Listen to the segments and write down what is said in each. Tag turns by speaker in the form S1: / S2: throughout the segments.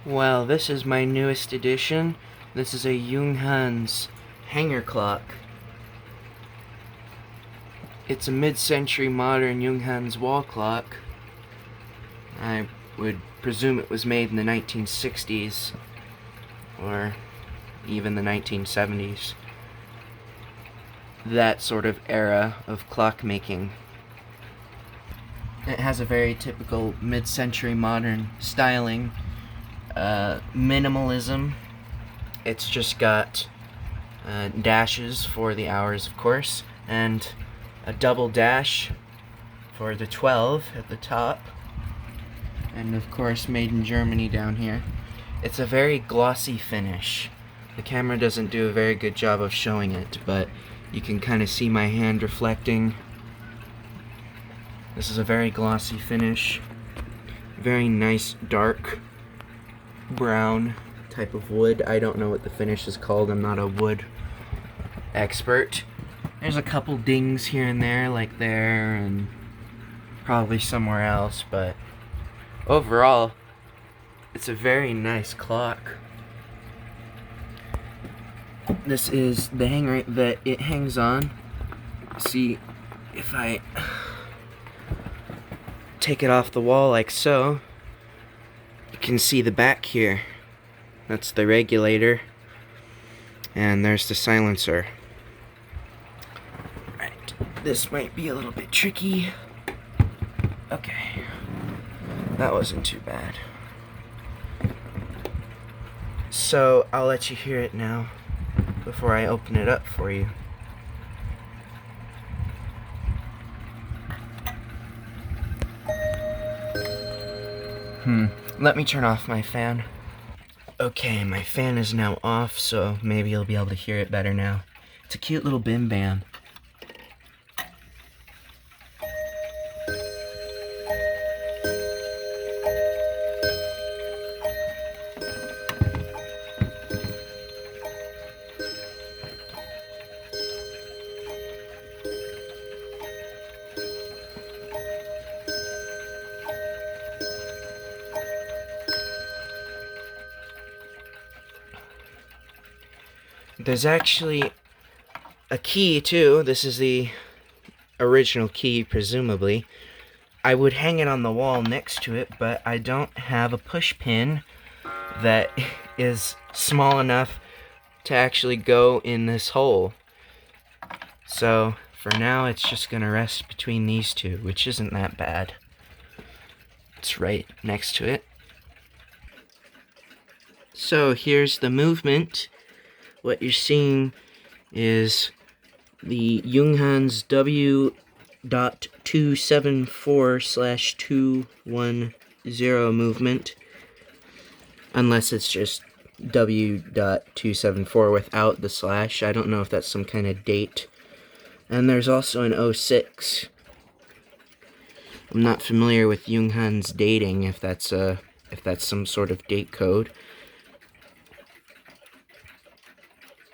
S1: Well, this is my newest addition. This is a Junghans hanger clock. It's a mid-century modern Junghans wall clock. I would presume it was made in the 1960s or even the 1970s. That sort of era of clockmaking. It has a very typical mid-century modern styling. Minimalism. It's just got dashes for the hours, of course, and a double dash for the 12 at the top, and of course made in Germany down here. It's a very glossy finish. The camera doesn't do a very good job of showing it, but you can kind of see my hand reflecting. This is a very glossy finish. Very nice dark brown type of wood. I don't know what the finish is called. I'm not a wood expert. There's a couple dings here and there, like there and probably somewhere else, but overall it's a very nice clock. This is the hanger that it hangs on. See, if I take it off the wall like so, you can see the back here. That's the regulator, and there's the silencer. Right, this might be a little bit tricky. Okay, that wasn't too bad. So I'll let you hear it now before I open it up for you. Let me turn off my fan. Okay, my fan is now off, so maybe you'll be able to hear it better now. It's a cute little Bim-Bam. There's actually a key too. This is the original key, presumably. I would hang it on the wall next to it, but I don't have a push pin that is small enough to actually go in this hole. So for now it's just gonna rest between these two, which isn't that bad. It's right next to it. So here's the movement. What you're seeing is the Junghans W.274/210 movement, unless it's just W.274 without the slash. I don't know if that's some kind of date. And there's also an 06. I'm not familiar with Junghans dating, if that's some sort of date code.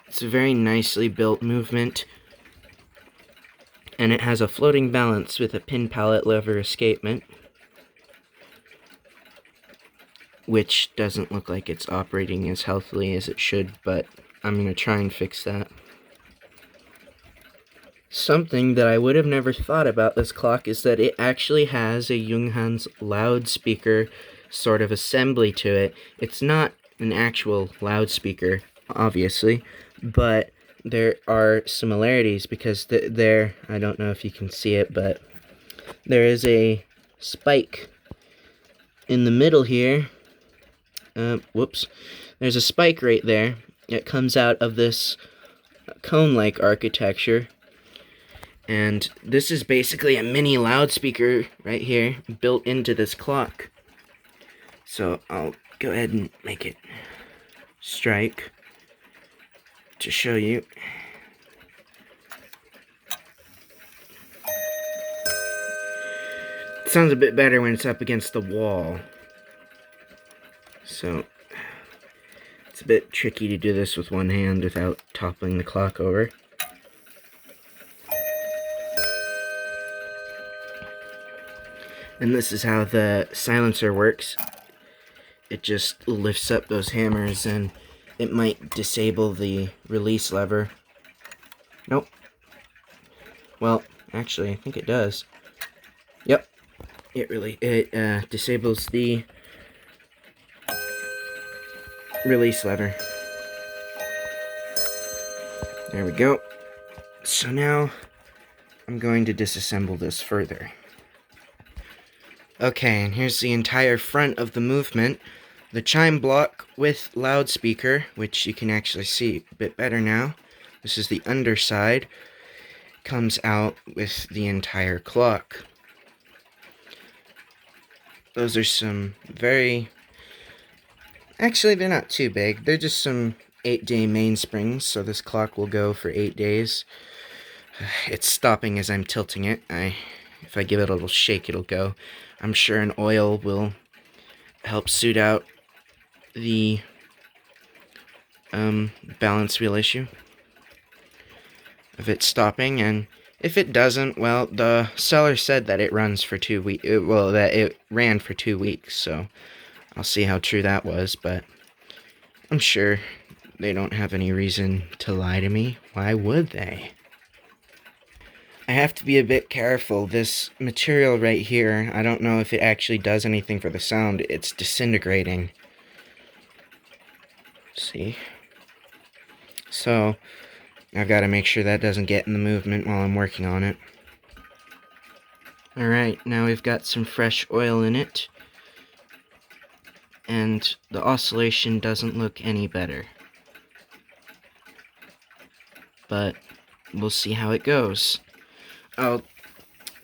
S1: It's a very nicely built movement, and it has a floating balance with a pin pallet lever escapement, which doesn't look like it's operating as healthily as it should, but I'm going to try and fix that. Something that I would have never thought about this clock is that it actually has a Junghans loudspeaker sort of assembly to it. It's not an actual loudspeaker, obviously, but there are similarities because there, I don't know if you can see it, but there is a spike in the middle here. Whoops. There's a spike right there. It comes out of this cone-like architecture. And this is basically a mini loudspeaker right here built into this clock. So I'll go ahead and make it strike to show you. It sounds a bit better when it's up against the wall. So it's a bit tricky to do this with one hand without toppling the clock over. And this is how the silencer works. it just lifts up those hammers and it might disable the release lever. Nope. Well, actually, I think it does. Yep. It disables the release lever. There we go. So now I'm going to disassemble this further. Okay, and here's the entire front of the movement. The chime block with loudspeaker, which you can actually see a bit better now. This is the underside. Comes out with the entire clock. Those are some very... Actually, they're not too big. They're just some 8-day mainsprings, so this clock will go for 8 days. It's stopping as I'm tilting it. If I give it a little shake, it'll go. I'm sure an oil will help suit out the balance wheel issue of it stopping, and if it doesn't, well, the seller said that it runs for 2 weeks. Well, that it ran for 2 weeks, so I'll see how true that was, but I'm sure they don't have any reason to lie to me. Why would they? I have to be a bit careful. This material right here, I don't know if it actually does anything for the sound. It's disintegrating. See? So, I've got to make sure that doesn't get in the movement while I'm working on it. Alright, now we've got some fresh oil in it. And the oscillation doesn't look any better. But we'll see how it goes. I'll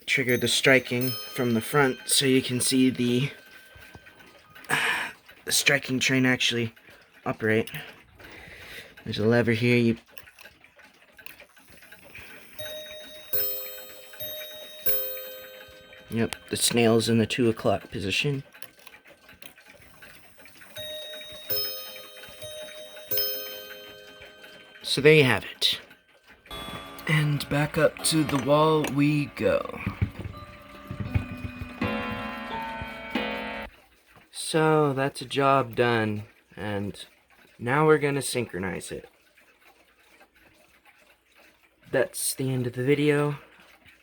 S1: trigger the striking from the front so you can see the striking train actually operate. There's a lever here. Yep, the snail's in the 2 o'clock position. So there you have it. And back up to the wall we go. So that's a job done, and now we're gonna synchronize it. That's the end of the video.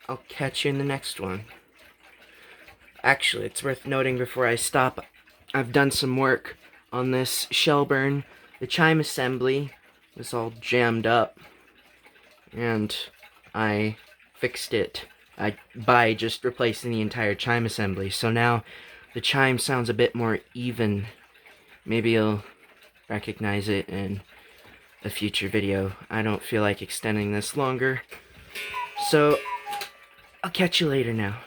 S1: I'll catch you in the next one. Actually, it's worth noting before I stop, I've done some work on this Shelburne. The chime assembly was all jammed up, and I fixed it by just replacing the entire chime assembly. So now the chime sounds a bit more even. Maybe you'll recognize it in a future video. I don't feel like extending this longer, so I'll catch you later now.